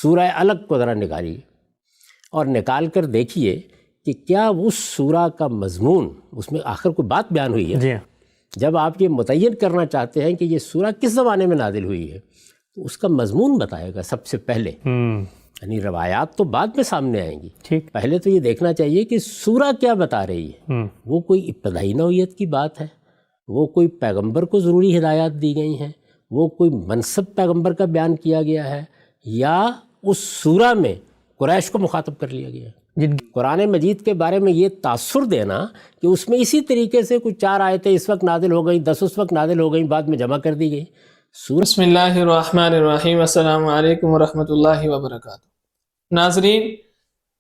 سورہ علق کو ذرا نکالیے اور نکال کر دیکھیے کہ کیا اس سورہ کا مضمون، اس میں آخر کوئی بات بیان ہوئی ہے؟ جی، جب آپ یہ متعین کرنا چاہتے ہیں کہ یہ سورہ کس زمانے میں نازل ہوئی ہے تو اس کا مضمون بتائے گا سب سے پہلے. یعنی روایات تو بعد میں سامنے آئیں گی، ٹھیک. پہلے تو یہ دیکھنا چاہیے کہ سورہ کیا بتا رہی ہے. وہ کوئی ابتدائی نوعیت کی بات ہے، وہ کوئی پیغمبر کو ضروری ہدایات دی گئی ہیں، وہ کوئی منصب پیغمبر کا بیان کیا گیا ہے، یا اس سورہ میں قریش کو مخاطب کر لیا گیا ہے. قرآن مجید کے بارے میں یہ تاثر دینا کہ اس میں اسی طریقے سے کچھ 4 آیتیں اس وقت نازل ہو گئیں، 10 اس وقت نازل ہو گئیں، بعد میں جمع کر دی گئی. بسم اللہ الرحمن الرحیم. السلام علیکم ورحمۃ اللہ وبرکاتہ. ناظرین،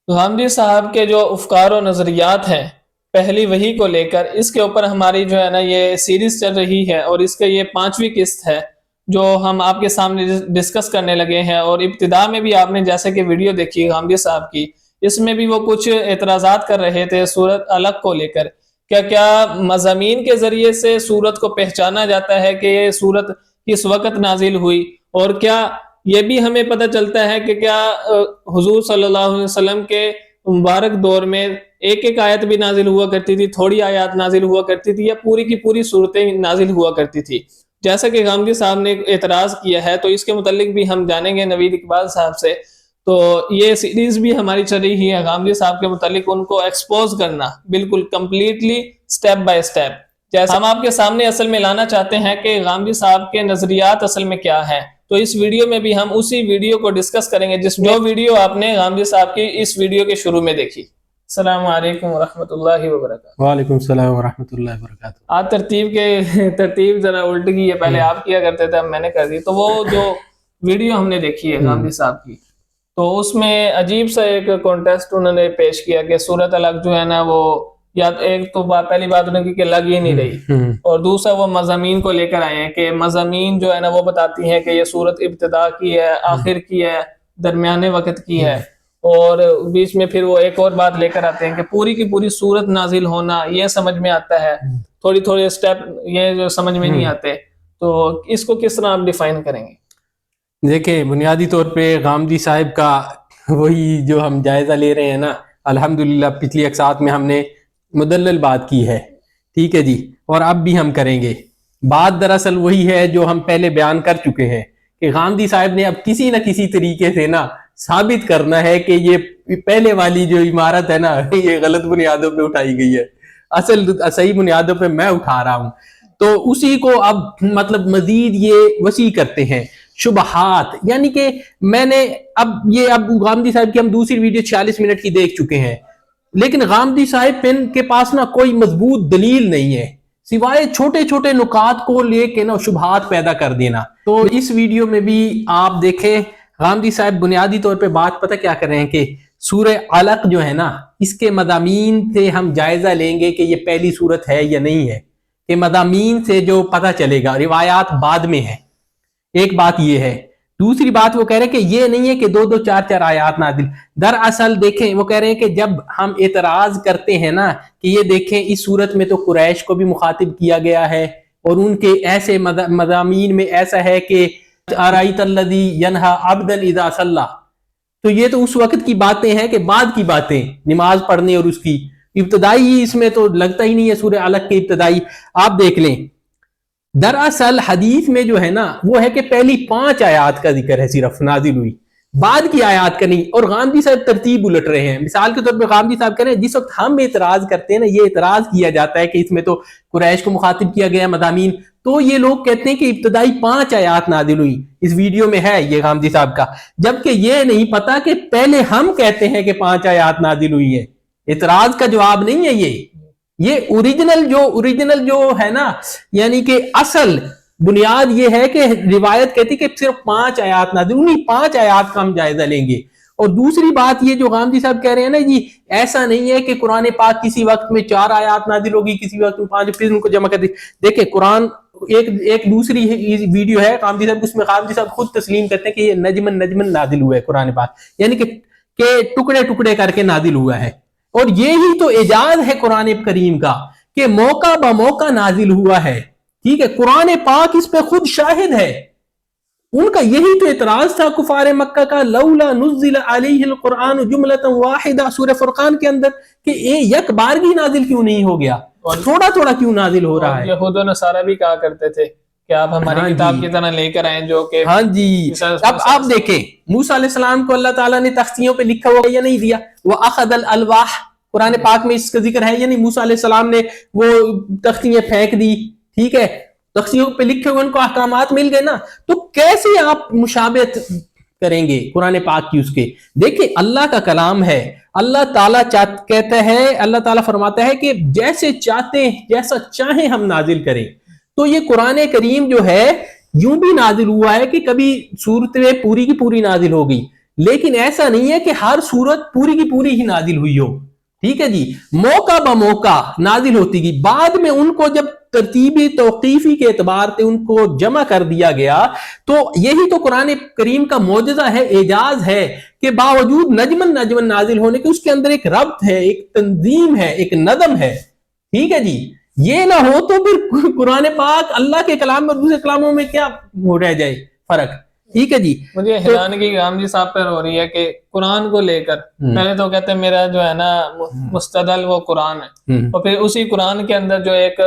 غامدی صاحب کے جو افکار و نظریات ہیں پہلی وحی کو لے کر، اس کے اوپر ہماری جو ہے نا یہ سیریز چل رہی ہے، اور اس کا یہ 5ویں قسط ہے جو ہم آپ کے سامنے ڈسکس کرنے لگے ہیں. اور ابتدا میں بھی آپ نے جیسے کہ ویڈیو دیکھی غامدی صاحب کی، اس میں بھی وہ کچھ اعتراضات کر رہے تھے سورت علق کو لے کر. کیا مضامین کے ذریعے سے سورت کو پہچانا جاتا ہے کہ یہ سورت کس وقت نازل ہوئی، اور کیا یہ بھی ہمیں پتہ چلتا ہے کہ کیا حضور صلی اللہ علیہ وسلم کے مبارک دور میں ایک آیت بھی نازل ہوا کرتی تھی، تھوڑی آیات نازل ہوا کرتی تھی، یا پوری کی پوری صورتیں نازل ہوا کرتی تھی؟ جیسا کہ غامدی صاحب نے اعتراض کیا ہے، تو اس کے متعلق بھی ہم جانیں گے نوید اقبال صاحب سے. تو یہ سیریز بھی ہماری چل رہی ہے غامدی صاحب کے متعلق ان کو ایکسپوز کرنا، بالکل کمپلیٹلی سٹیپ بائی سٹیپ. جیسے ہم آپ کے سامنے اصل میں لانا چاہتے ہیں کہ غامدی صاحب کے نظریات اصل میں کیا ہیں، تو اس ویڈیو میں بھی ہم اسی ویڈیو کو ڈسکس کریں گے جو ویڈیو آپ نے غامدی صاحب کی اس ویڈیو کے شروع میں دیکھی. السلام علیکم ورحمۃ اللہ وبرکاتہ. وعلیکم السلام ورحمۃ اللہ وبرکاتہ. آج ترتیب ذرا الٹ گئی ہے، پہلے آپ کیا کرتے تھے اب میں نے کر دی. تو وہ جو ویڈیو ہم نے دیکھی ہے غامدی صاحب کی، تو اس میں عجیب سا ایک کانٹیسٹ انہوں نے پیش کیا کہ سورت علق جو ہے نا وہ، یا ایک تو پہلی بات انہوں نے کی کہ لگ ہی نہیں رہی، اور دوسرا وہ مضامین کو لے کر آئے ہیں کہ مضامین جو ہے نا وہ بتاتی ہیں کہ یہ سورت ابتدا کی ہے، آخر کی ہے، درمیانے وقت کی ہے. اور بیچ میں پھر وہ ایک اور بات لے کر آتے ہیں کہ پوری کی پوری سورت نازل ہونا یہ سمجھ میں آتا ہے، تھوڑی تھوڑی سٹیپ یہ جو سمجھ میں نہیں آتے. تو اس کو کس طرح آپ ڈیفائن کریں گے؟ دیکھیں، بنیادی طور پہ غامدی صاحب کا وہی جو ہم جائزہ لے رہے ہیں نا، الحمدللہ پچھلی اقساط میں ہم نے مدلل بات کی ہے، ٹھیک ہے جی، اور اب بھی ہم کریں گے. بات دراصل وہی ہے جو ہم پہلے بیان کر چکے ہیں کہ غامدی صاحب نے اب کسی نہ کسی طریقے سے نا ثابت کرنا ہے کہ یہ پہلے والی جو عمارت ہے نا یہ غلط بنیادوں پہ اٹھائی گئی ہے، اصل صحیح بنیادوں پہ میں اٹھا رہا ہوں. تو اسی کو اب مطلب مزید یہ وسیع کرتے ہیں شبہات. یعنی کہ میں نے اب غامدی صاحب کی ہم دوسری ویڈیو 46 منٹ کی دیکھ چکے ہیں، لیکن غامدی صاحب کے پاس نا کوئی مضبوط دلیل نہیں ہے سوائے چھوٹے چھوٹے نکات کو لے کے نا شبہات پیدا کر دینا. تو اس ویڈیو میں بھی آپ دیکھیں غامدی صاحب بنیادی طور پہ بات پتہ کیا کر رہے ہیں کہ سورہ علق جو ہے نا اس کے مضامین سے ہم جائزہ لیں گے کہ یہ پہلی سورت ہے یا نہیں ہے، کہ مضامین سے جو پتہ چلے گا، روایات بعد میں ہے. ایک بات یہ ہے. دوسری بات وہ کہہ رہے ہیں کہ یہ نہیں ہے کہ 2 4 آیات نازل. دراصل دیکھیں وہ کہہ رہے ہیں کہ جب ہم اعتراض کرتے ہیں نا کہ یہ دیکھیں اس صورت میں تو قریش کو بھی مخاطب کیا گیا ہے، اور ان کے ایسے مضامین میں ایسا ہے کہ ارایت الذی ینہا عبدا اذا صلی، تو یہ تو اس وقت کی باتیں ہیں کہ بعد کی باتیں نماز پڑھنے، اور اس کی ابتدائی اس میں تو لگتا ہی نہیں ہے سورہ علق کی ابتدائی. آپ دیکھ لیں دراصل حدیث میں جو ہے نا وہ ہے کہ پہلی 5 آیات کا ذکر ہے صرف نازل ہوئی، بعد کی آیات کا نہیں. اور غامدی صاحب ترتیب الٹ رہے ہیں. مثال کے طور پہ غامدی صاحب کہہ رہے ہیں جس وقت ہم اعتراض کرتے ہیں نا، یہ اعتراض کیا جاتا ہے کہ اس میں تو قریش کو مخاطب کیا گیا مضامین، تو یہ لوگ کہتے ہیں کہ ابتدائی 5 آیات نازل ہوئی. اس ویڈیو میں ہے یہ غامدی صاحب کا، جبکہ یہ نہیں پتا کہ پہلے ہم کہتے ہیں کہ 5 آیات نازل ہوئی ہے. اعتراض کا جواب نہیں ہے یہ اوریجنل جو ہے نا، یعنی کہ اصل بنیاد یہ ہے کہ روایت کہتی کہ صرف 5 آیات نازل، انہی 5 آیات کا ہم جائزہ لیں گے. اور دوسری بات یہ جو غامدی صاحب کہہ رہے ہیں نا جی ایسا نہیں ہے کہ قرآن پاک کسی وقت میں 4 آیات نازل ہوگی، کسی وقت میں 5، پھر ان کو جمع کر دی. دیکھیں قرآن ایک دوسری ویڈیو ہے غامدی صاحب، اس میں غامدی صاحب خود تسلیم کرتے ہیں کہ یہ نجمن نازل ہوا ہے قرآن پاک، یعنی کہ ٹکڑے ٹکڑے کر کے نازل ہوا ہے. اور یہی تو اعجاز ہے قرآن کریم کا کہ موقع با موقع نازل ہوا ہے. ٹھیک ہے، قرآن پاک اس پہ خود شاہد ہے. ان کا یہی تو اعتراض تھا کفار مکہ کا، لولا نزل علیہ القرآن جملۃ واحدہ، سورہ فرقان کے اندر، کہ یک بارگی نازل کیوں نہیں ہو گیا، تھوڑا تھوڑا کیوں نازل ہو رہا ہے۔ یہود و نصارہ بھی کہا کرتے تھے کہ آپ ہماری کتاب کی طرح لے کر آئیں جو کہ ہاں جی۔ اب آپ دیکھیں موسیٰ علیہ السلام کو اللہ تعالیٰ نے تختیوں پہ لکھا ہوا یا نہیں دیا، وَأَخَذَ الْأَلْوَاحَ، قرآن پاک میں اس کا ذکر ہے یا نہیں، موسیٰ علیہ السلام نے وہ تختیاں پھینک دی، ٹھیک ہے، تختیوں پہ لکھے ہوئے ان کو احکامات مل گئے نا، تو کیسے آپ مشابہت کریں گے قرآن پاک کی اس کے؟ دیکھیں اللہ کا کلام ہے، اللہ تعالیٰ کہتا ہے، اللہ تعالیٰ فرماتا ہے کہ جیسے چاہتے ہیں، جیسا چاہیں ہم نازل کریں۔ تو یہ قرآن کریم جو ہے یوں بھی نازل ہوا ہے کہ کبھی صورت میں پوری کی پوری نازل ہو گئی، لیکن ایسا نہیں ہے کہ ہر صورت پوری کی پوری ہی نازل ہوئی ہو، ٹھیک ہے جی، موقع بموقع نازل ہوتی گئی۔ بعد میں ان کو جب ترتیبی توقیفی کے اعتبار سے ان کو جمع کر دیا گیا، تو یہی تو قرآن کریم کا معجزہ ہے، اعجاز ہے کہ باوجود نجمن نازل ہونے کے اس کے اندر ایک ربط ہے، ایک تنظیم ہے، ایک نظم ہے، ٹھیک ہے جی۔ یہ نہ ہو تو پھر قرآن پاک اللہ کے کلام اور دوسرے کلاموں میں کیا ہو رہ جائے فرق، ٹھیک ہے جی۔ مجھے حیرانگی غامدی صاحب پر ہو رہی ہے کہ قرآن کو لے کر پہلے تو کہتے ہیں میرا جو ہے نا مستدل وہ قرآن ہے، اور پھر اسی قرآن کے اندر جو ایک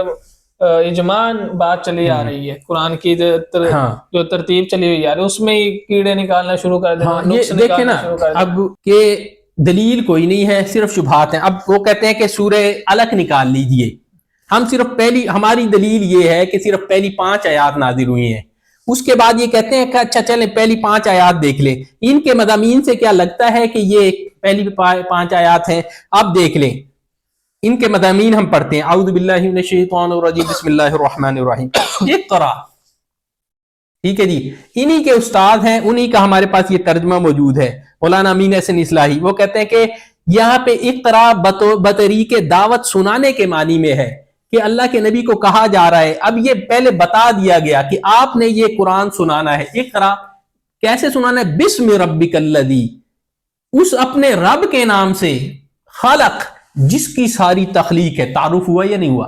اجماع بات چلی آ رہی ہے، قرآن کی جو ترتیب چلی ہوئی ہے اس میں ہی کیڑے نکالنا شروع کر دینا۔ دیکھیں نا اب کہ دلیل کوئی نہیں ہے، صرف شبہات ہیں۔ اب وہ کہتے ہیں کہ سورہ علق نکال لیجئے، ہم صرف ہماری دلیل یہ ہے کہ صرف پہلی 5 آیات نازل ہوئی ہیں، اس کے بعد یہ کہتے ہیں کہ اچھا چلیں پہلی 5 آیات دیکھ لیں، ان کے مضامین سے کیا لگتا ہے کہ یہ پہلی 5 آیات ہیں، اب دیکھ لیں ان کے مضامین ہم پڑھتے ہیں۔ اعوذ باللہ من الشیطان الرجیم، بسم اللہ الرحمن الرحیم، اقرا، ٹھیک ہے جی، انہی کے استاد ہیں، انہی کا ہمارے پاس یہ ترجمہ موجود ہے، مولانا امین احسن اصلاحی، وہ کہتے ہیں کہ یہاں پہ اقرا بطریق دعوت سنانے کے معنی میں ہے کہ اللہ کے نبی کو کہا جا رہا ہے، اب یہ پہلے بتا دیا گیا کہ آپ نے یہ قرآن سنانا ہے۔ اقرا کیسے سنانا ہے؟ بسم ربک الذی، اس اپنے رب کے نام سے، خلق جس کی ساری تخلیق ہے۔ تعارف ہوا یا نہیں ہوا؟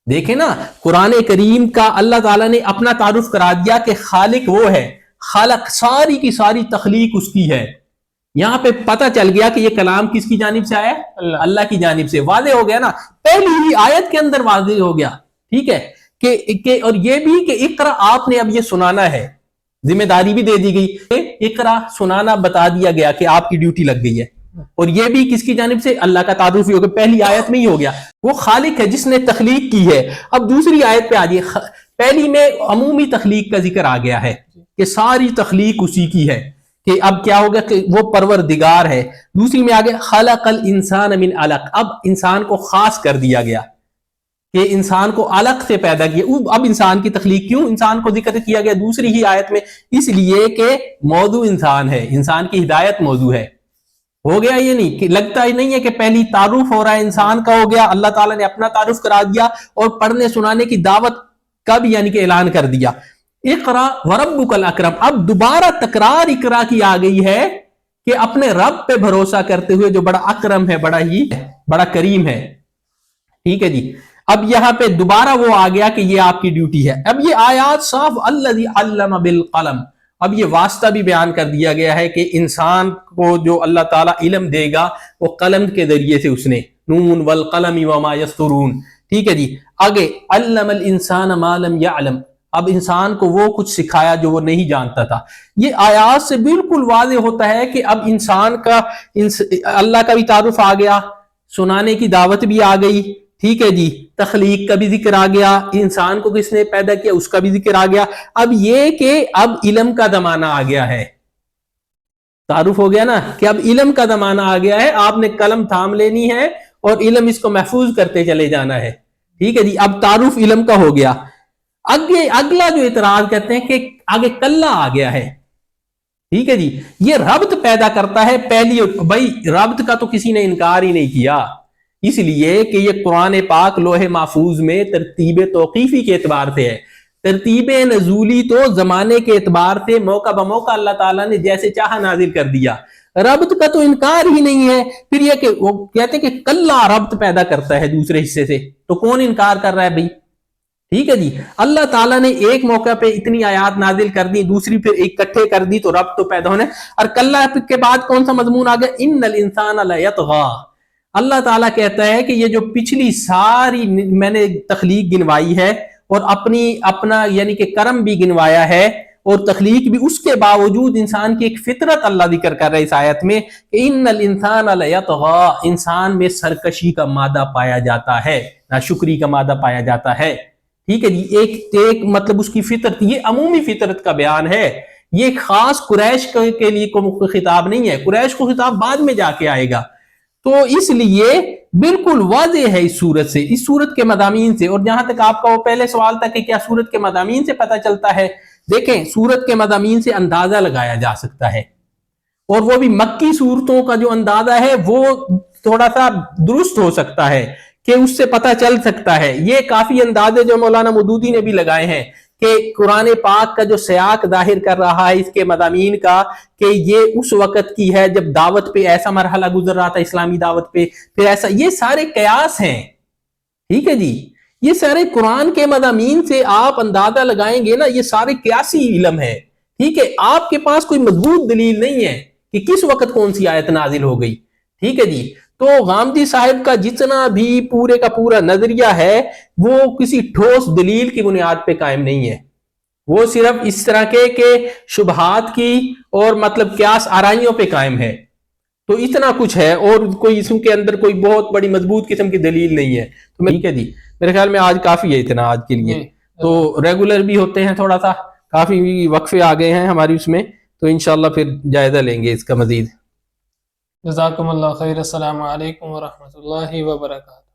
دیکھیں نا قرآن کریم کا اللہ تعالیٰ نے اپنا تعارف کرا دیا کہ خالق وہ ہے، خلق ساری کی ساری تخلیق اس کی ہے۔ یہاں پہ پتہ چل گیا کہ یہ کلام کس کی جانب سے آیا ہے؟ اللہ کی جانب سے۔ واضح ہو گیا نا، پہلی ہی آیت کے اندر واضح ہو گیا، ٹھیک ہے کہ اور یہ بھی کہ اقرا آپ نے اب یہ سنانا ہے، ذمہ داری بھی دے دی گئی، اقرا سنانا بتا دیا گیا کہ آپ کی ڈیوٹی لگ گئی ہے، اور یہ بھی کس کی جانب سے؟ اللہ کا تعارف ہی ہو گیا، پہلی آیت میں ہی ہو گیا، وہ خالق ہے جس نے تخلیق کی ہے۔ اب دوسری آیت پہ آجیے، پہلی میں عمومی تخلیق کا ذکر آ گیا ہے کہ ساری تخلیق اسی کی ہے، کہ اب کیا ہوگا کہ وہ پروردگار ہے۔ دوسری میں آگے خلق الانسان من علق، اب انسان کو خاص کر دیا گیا کہ انسان کو علق سے پیدا کیا۔ اب انسان کی تخلیق کیوں انسان کو ذکر کیا گیا دوسری ہی آیت میں؟ اس لیے کہ موضوع انسان ہے، انسان کی ہدایت موضوع ہے۔ ہو گیا یہ نہیں کہ لگتا ہی نہیں ہے کہ پہلی تعارف ہو رہا ہے انسان کا، ہو گیا، اللہ تعالیٰ نے اپنا تعارف کرا دیا اور پڑھنے سنانے کی دعوت کا بھی یعنی کہ اعلان کر دیا۔ اقرا وربک الاکرم، اب دوبارہ تکرار اقرا کی آ گئی ہے کہ اپنے رب پہ بھروسہ کرتے ہوئے جو بڑا اکرم ہے، بڑا کریم ہے، ٹھیک ہے جی۔ اب یہاں پہ دوبارہ وہ آ گیا کہ یہ آپ کی ڈیوٹی ہے۔ اب یہ آیات صاف الذی علم بالقلم، اب یہ واسطہ بھی بیان کر دیا گیا ہے کہ انسان کو جو اللہ تعالیٰ علم دے گا وہ قلم کے ذریعے سے، اس نے نون والقلم وما یسطرون، ٹھیک ہے جی۔ آگے علم الانسان ما لم یعلم، اب انسان کو وہ کچھ سکھایا جو وہ نہیں جانتا تھا۔ یہ آیات سے بالکل واضح ہوتا ہے کہ اب انسان کا اللہ کا بھی تعارف آ گیا، سنانے کی دعوت بھی آ گئی، ٹھیک ہے جی، تخلیق کا بھی ذکر آ گیا، انسان کو کس نے پیدا کیا اس کا بھی ذکر آ گیا۔ اب یہ کہ اب علم کا زمانہ آ گیا ہے، تعارف ہو گیا نا کہ اب علم کا زمانہ آ گیا ہے، آپ نے قلم تھام لینی ہے اور علم اس کو محفوظ کرتے چلے جانا ہے، ٹھیک ہے جی۔ اب تعارف علم کا ہو گیا۔ اگلا جو اعتراض کہتے ہیں کہ آگے کلّا آ گیا ہے، ٹھیک ہے جی، یہ ربط پیدا کرتا ہے۔ پہلی بھائی ربط کا تو کسی نے انکار ہی نہیں کیا، اس لیے کہ یہ قرآن پاک لوح محفوظ میں ترتیب توقیفی کے اعتبار سے ہے، ترتیب نزولی تو زمانے کے اعتبار سے موقع بموقع اللہ تعالیٰ نے جیسے چاہا نازل کر دیا، ربط کا تو انکار ہی نہیں ہے۔ پھر یہ کہ وہ کہتے ہیں کہ کلّا ربط پیدا کرتا ہے دوسرے حصے سے، تو کون انکار کر رہا ہے بھائی؟ ٹھیک ہے جی. اللہ تعالیٰ نے ایک موقع پہ اتنی آیات نازل کر دی, دوسری پھر اکٹھے کر دی, تو رب تو پیدا ہونے. اور کل کے بعد کون سا مضمون آ گیا؟ ان الانسان لیطغی. اللہ تعالیٰ کہتا ہے کہ یہ جو پچھلی ساری میں نے تخلیق گنوائی ہے اور اپنا یعنی کہ کرم بھی گنوایا ہے اور تخلیق بھی, اس کے باوجود انسان کی ایک فطرت اللہ ذکر کر رہا ہے اس آیت میں کہ ان الانسان لیطغی, انسان میں سرکشی کا مادہ پایا جاتا ہے, ناشکری کا مادہ پایا جاتا ہے. ٹھیک ہے جی. ایک مطلب اس کی فطرت, یہ عمومی فطرت کا بیان ہے, یہ ایک خاص قریش کے لیے کوئی خطاب نہیں ہے, قریش کو خطاب بعد میں جا کے آئے گا. تو اس لیے بالکل واضح ہے اس صورت سے, اس صورت کے مضامین سے. اور جہاں تک آپ کا وہ پہلے سوال تھا کہ کیا صورت کے مضامین سے پتہ چلتا ہے, دیکھیں صورت کے مضامین سے اندازہ لگایا جا سکتا ہے, اور وہ بھی مکی صورتوں کا جو اندازہ ہے وہ تھوڑا سا درست ہو سکتا ہے کہ اس سے پتہ چل سکتا ہے. یہ کافی اندازے جو مولانا مودودی نے بھی لگائے ہیں کہ قرآن پاک کا جو سیاق ظاہر کر رہا ہے اس کے مضامین کا, کہ یہ اس وقت کی ہے جب دعوت پہ ایسا مرحلہ گزر رہا تھا, اسلامی دعوت پہ, پھر ایسا, یہ سارے قیاس ہیں. ٹھیک ہے جی. یہ سارے قرآن کے مضامین سے آپ اندازہ لگائیں گے نا, یہ سارے قیاسی علم ہے. ٹھیک ہے. آپ کے پاس کوئی مضبوط دلیل نہیں ہے کہ کس وقت کون سی آیت نازل ہو گئی. ٹھیک ہے جی. تو غامدی صاحب کا جتنا بھی پورے کا پورا نظریہ ہے وہ کسی ٹھوس دلیل کی بنیاد پہ قائم نہیں ہے, وہ صرف اس طرح کے شبہات کی اور مطلب قیاس آرائیوں پہ قائم ہے. تو اتنا کچھ ہے, اور کوئی اس کے اندر کوئی بہت بڑی مضبوط قسم کی دلیل نہیں ہے. تو ٹھیک ہے جی, میرے خیال میں آج کافی ہے اتنا آج کے لیے. تو ریگولر بھی ہوتے ہیں, تھوڑا سا کافی وقفے آ گئے ہیں ہماری اس میں, تو انشاءاللہ پھر جائزہ لیں گے اس کا مزید. جزاکم اللہ خیر. السلام علیکم ورحمۃ اللہ وبرکاتہ.